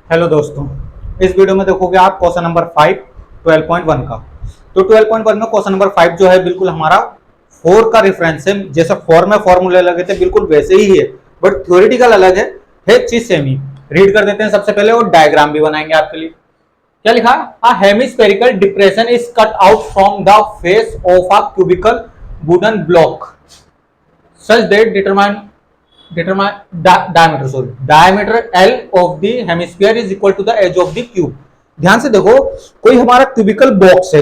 Hello दोस्तों, इस video में देखोगे आप क्वेश्चन नंबर 5 12.1 का। तो 12.1 में क्वेश्चन नंबर 5 जो है बिल्कुल हमारा 4 का रेफरेंस है। जैसे 4 में फॉर्मूले लगे थे बिल्कुल वैसे ही है, बट थ्योरेटिकल अलग है चीज सेम ही। रीड कर देते हैं सबसे पहले और डायग्राम भी बनाएंगे आपके लिए। क्या लिखा? A hemispherical depression is cut out from the face of a cubical wooden block such that diameter L of the hemisphere is equal to the edge of the cube। ध्यान से देखो, कोई हमारा क्यूबिकल बॉक्स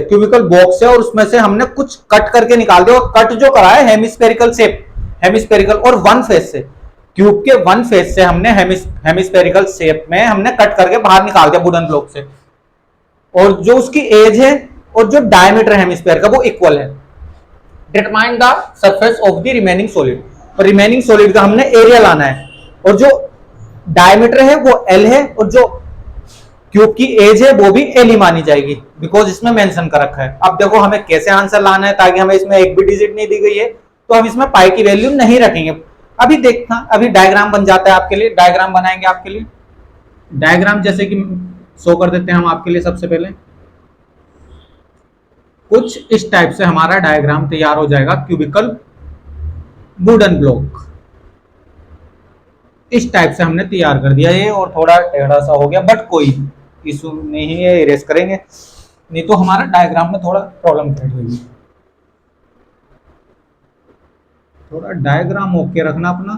है और उसमें से हमने कुछ कट करके निकाल दिया और कट जो करा है हेमिस्फेरिकल और वन फेस से, क्यूब के वन फेस से हमने हेमिस्फेरिकल शेप में हमने कट करके बाहर निकाल दिया वुडन ब्लॉक से। और जो उसकी एज है और जो डायमीटर हेमिस्फेयर का वो इक्वल है। Determine the surface of the remaining solid, और रिमेनिंग सॉलिड का हमने एरिया लाना है। और जो डायमीटर है वो एल है और जो क्यूब की एज है वो भी एल ही मानी जाएगी, बिकॉज इसमें मेंशन कर रखा है। अब देखो हमें कैसे आंसर लाना है, ताकि हमें इसमें एक भी डिजिट नहीं दी गई है तो हम इसमें पाई की वैल्यू नहीं रखेंगे। अभी देखना, अभी डायग्राम बन जाता है आपके लिए, डायग्राम बनाएंगे आपके लिए। डायग्राम जैसे कि शो कर देते हैं हम आपके लिए। सबसे पहले कुछ इस टाइप से हमारा डायग्राम तैयार हो जाएगा। क्यूबिकल वुडन ब्लॉक इस टाइप से हमने तैयार कर दिया ये, और थोड़ा टेढ़ा सा हो गया बट कोई इशू नहीं है, इरेज करेंगे, नहीं तो हमारा डायग्राम में थोड़ा प्रॉब्लम क्रिएट होगी। थोड़ा डायग्राम ओके रखना अपना।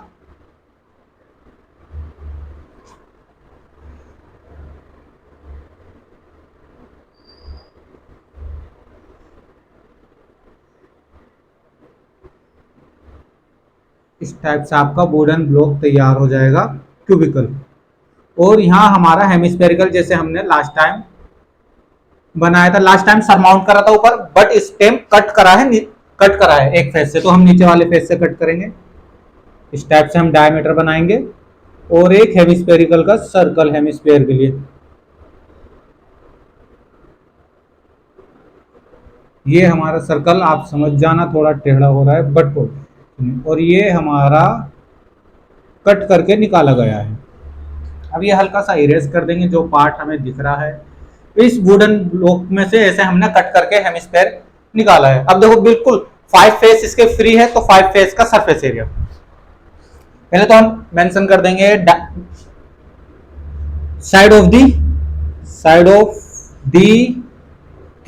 इस टाइप से आपका वुडन ब्लॉक तैयार हो जाएगा क्यूबिकल। और यहाँ हमारा हेमिस्फेरिकल जैसे हमने लास्ट टाइम बनाया था, लास्ट टाइम सरमाउंट करा था ऊपर, बट इस टाइम कट करा है एक फेस से, तो हम नीचे वाले फेस से कट करेंगे। इस टाइप से हम डायमीटर बनाएंगे और एक हेमिस्फेरिकल का सर्कल हेमिस्फेयर के लिए। ये हमारा सर्कल, आप समझ जाना थोड़ा टेढ़ा हो रहा है बट को, और ये हमारा कट करके निकाला गया है। अब ये हल्का सा इरेज कर देंगे जो पार्ट हमें दिख रहा है। इस वुडन ब्लॉक में से ऐसे हमने कट करके हेमिस्फेयर निकाला है। अब देखो बिल्कुल 5 फेस इसके फ्री है, तो 5 फेस का सरफेस एरिया पहले तो हम मेंशन कर देंगे। Side of the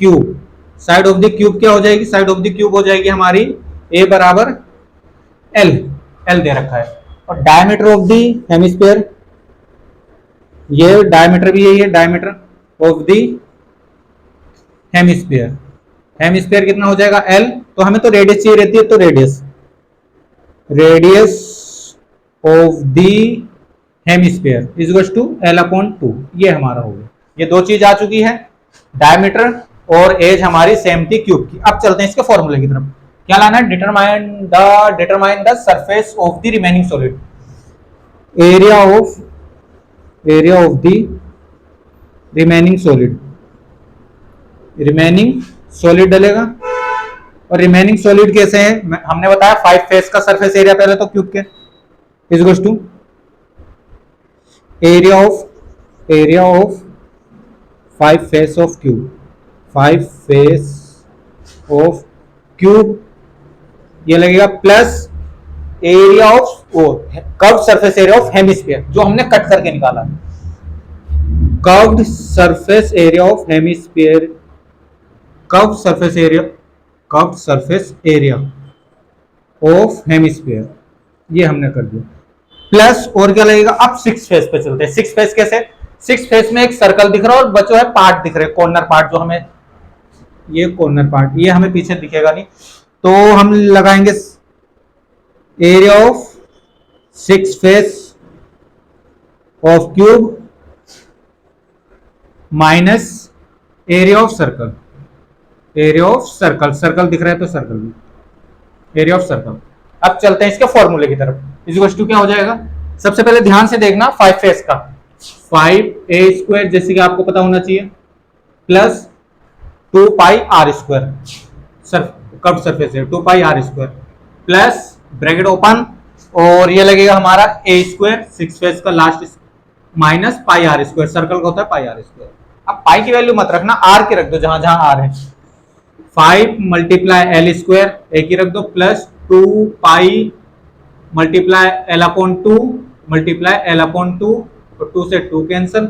cube, side of the cube क्या हो जाएगी? साइड ऑफ द क्यूब हो जाएगी हमारी ए बराबर एल, एल दे रखा है। और डायमीटर ऑफ द हेमिस्फेयर, ये डायमीटर भी यही है, diameter of the hemisphere. Hemisphere कितना हो जाएगा? एल। तो हमें तो रेडियस चाहिए रहती है, तो radius of the hemisphere is equal to L upon 2। ये हमारा हो गया। ये दो चीज आ चुकी है, डायमीटर और एज हमारी सेम थी क्यूब की। अब चलते हैं इसके फॉर्मूले की तरफ। क्या लाना है? Determine the surface of the remaining solid. Area of the remaining solid डलेगा। और रिमेनिंग सॉलिड कैसे है? हमने बताया 5 फेस का सरफेस एरिया पहले तो क्यूब के is equal to area of 5 face of cube, 5 face of cube ये लगेगा, plus area of curved surface area of hemisphere जो हमने कट करके निकाला। Curved surface area of hemisphere, curved surface area of hemisphere ये हमने कर दिया। प्लस और क्या लगेगा? अब 6 फेस पे चलते हैं। 6 फेस कैसे? 6 फेस में एक सर्कल दिख रहा है और बचो है पार्ट दिख रहे हैं, कॉर्नर पार्ट, जो हमें ये कॉर्नर पार्ट ये हमें पीछे दिखेगा नहीं, तो हम लगाएंगे area of 6 face of cube minus area of circle, circle दिख रहा है तो सर्कल भी, एरिया ऑफ सर्कल। अब चलते हैं इसके फॉर्मूले की तरफ। इज इक्वल टू क्या हो जाएगा? सबसे पहले ध्यान से देखना 5 फेस का, 5a² जैसे कि आपको पता होना चाहिए, plus 2 pi r square, curve surface है 2 pi r square, plus bracket open, और ये लगेगा हमारा a², 6 फेस का last minus pi r square, circle का होता है पाई आर स्क्वायर। अब पाई की वैल्यू मत रखना, आर की रख दो जहां जहां आर है। 5 मल्टीप्लाई एल स्क्वायर एक ही रख दो, प्लस 2 पाई multiply L upon 2 multiply L upon 2, तो 2 से 2 कैंसिल,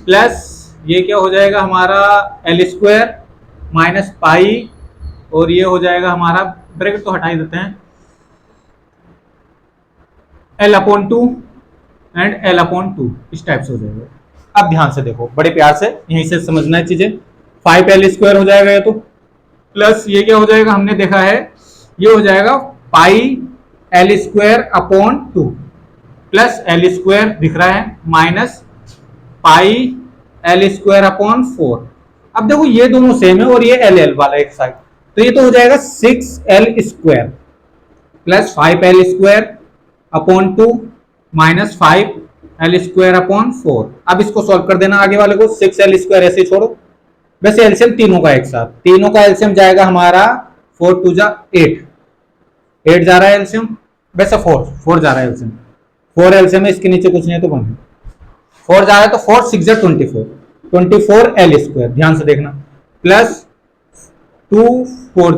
प्लस ये क्या हो जाएगा हमारा एल स्क्वायर माइनस पाई, और ये हो जाएगा हमारा, ब्रैकेट तो हटा ही देते हैं, L upon 2 and L upon 2, इस टाइप से हो जाएगा। अब ध्यान से देखो, बड़े प्यार से यहीं से समझना है चीजें। 5 एल स्क्वायर हो जाएगा ये तो, प्लस ये क्या हो जाएगा, हमने देखा है ये हो जाएगा pi L square upon 2, plus L square दिख रहा है minus pi L square upon 4। अब देखो ये दोनों सेम है और ये एल एल वाला एक साइड, तो ये तो हो जाएगा 6 L square plus 5 L square upon 2 minus 5 L square upon 4। अब इसको सॉल्व कर देना आगे वाले को, 6 एल स्क्वायर ऐसे छोड़ो, वैसे एलसीएम तीनों का एक साथ, तीनों का एलसीएम जाएगा हमारा 4 2 जा 8, 8 जा रहा है एलसीएम, वैसे 4 जा रहा है एलसीएम, 4 एलसीएम है, इसके नीचे कुछ नहीं है तो 1 है, 4 जा रहा है तो 4 6 जा 24, 24 एल स्क्वायर, ध्यान से देखना, प्लस 2 4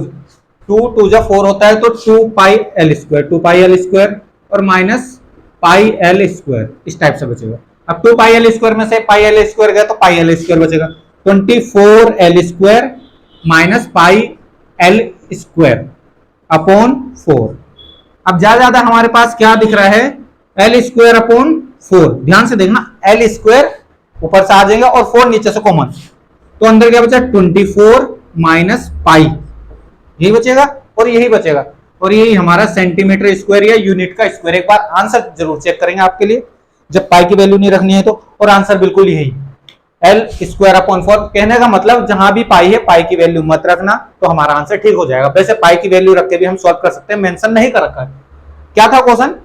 2 2 जा 4 होता है तो 2 pi L square, 2 pi L square और माइनस पाई एल स्क्वायर, इस टाइप से बचेगा। अब 2 पाई एल स्क्वायर में से पाई एल स्क्वायर गया तो पाई एल स्क्वायर बचेगा, 24 L square minus pi L square upon 4। अब ज्यादा हमारे पास क्या दिख रहा है, एल स्क्वायर अपॉन 4, ध्यान से देखना, एल स्क्वायर ऊपर से आ जाएगा और 4 नीचे से कॉमन, तो अंदर क्या बचा 24 माइनस पाई, यही बचेगा और यही बचेगा, और यही हमारा सेंटीमीटर स्क्वायर या यूनिट का स्क्वायर। एक बार आंसर जरूर चेक करेंगे आपके लिए, जब पाई की वैल्यू नहीं रखनी है तो, और आंसर बिल्कुल यही एल स्क्वायर अपॉन 4। कहने का मतलब जहां भी पाई है पाई की वैल्यू मत रखना तो हमारा आंसर ठीक हो जाएगा। वैसे पाई की वैल्यू रख के भी हम सॉल्व कर सकते हैं, मेंशन नहीं कर रखा है। क्या था क्वेश्चन,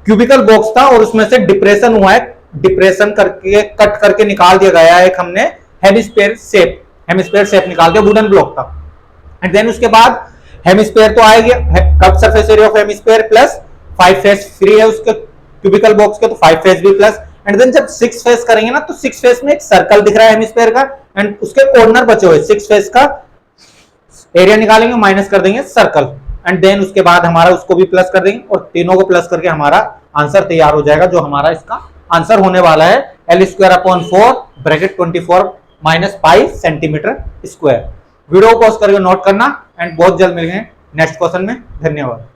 क्यूबिकल बॉक्स था और उसमें से डिप्रेशन हुआ है, डिप्रेशन करके कट करके निकाल दिया गया है, एक हमने हेमिस्फीयर शेप निकाल दिया, वुडन ब्लॉक था, एंड देन उसके बाद हेमिस्फीयर तो आएगा, cut surface area of hemisphere plus 5 face free है उसके क्यूबिकल बॉक्स के, तो 5 फेस भी प्लस, एंड देन जब 6 फेस करेंगे ना तो 6 फेस में एक सर्कल दिख रहा है हेमिस्फीयर का, एंड उसके कॉर्नर बचे हुए 6 फेस का एरिया निकालेंगे, माइनस कर देंगे सर्कल, एंड देन उसके बाद हमारा उसको भी प्लस कर देंगे और तीनों को प्लस करके हमारा आंसर तैयार हो जाएगा, जो हमारा इसका आंसर होने वाला है L square upon 4 bracket 24 minus pi centimetre square. Video को पॉज करके नोट करना, एंड बहुत जल्द मिलेंगे नेक्स्ट क्वेश्चन में। धन्यवाद।